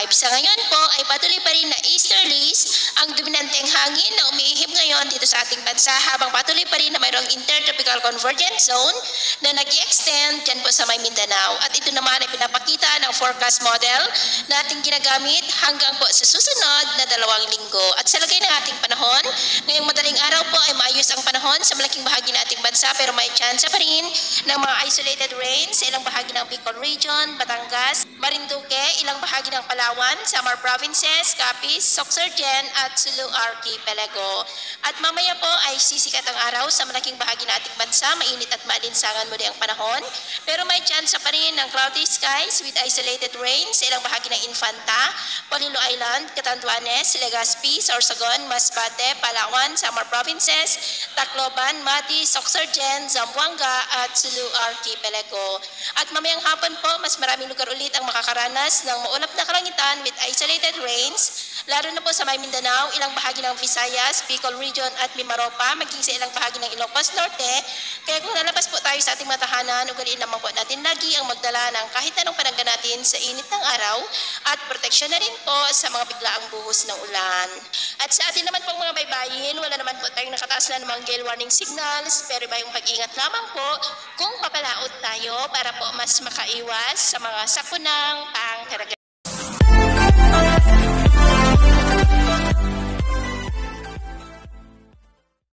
Sa ngayon po ay patuloy pa rin na easterlies ang dominanteng hangin na umiihip ngayon dito sa ating bansa habang patuloy pa rin na mayroong intertropical convergence zone na nag-extend dyan po sa may Mindanao. At ito naman ay pinapakita ng forecast model na ating ginagamit hanggang po sa susunod na 2 linggo. At sa lagay ng ating panahon, ngayong madaling araw po ay maayos ang panahon sa malaking bahagi ng ating bansa pero may chance pa rin ng mga isolated rain sa ilang bahagi ng Bicol Region, Batangas, Marinduque, ilang bahagi ng Palawan, Samar Provinces, Capiz, Sorsogon at Sulu Archipelago. At mamaya po ay sisikat ang araw sa malaking bahagi ng ating bansa, mainit at maalinsangan muli ang panahon. Pero may chance pa rin ng cloudy skies with isolated rain sa ilang bahagi ng Infanta, Polillo Island, Catanduanes, Legazpi, Sorsogon, Masbate, Palawan, Samar Provinces, Tacloban, Mati, Sorsogon, Zamboanga at Sulu Archipelago. At mamayang hapon po, mas maraming lugar ulit ang makakaranas ng maulap na kalangitan with isolated rains, lalo na po sa may Mindanao, ilang bahagi ng Visayas, Bicol Region at Mimaropa, maging sa ilang bahagi ng Ilocos Norte. Kaya kung lalabas po tayo sa ating matahanan, ugaliin naman po natin lagi ang magdala ng kahit anong panangga natin sa init ng araw at proteksyon na rin po sa mga biglaang buhos ng ulan. At sa atin naman pong mga baybayin, wala naman po tayong nakataas na namang gale warning signals, pero iba yung pag-ingat lamang po kung papalaot tayo para po mas makaiwas sa mga sakunang pangkaragatan.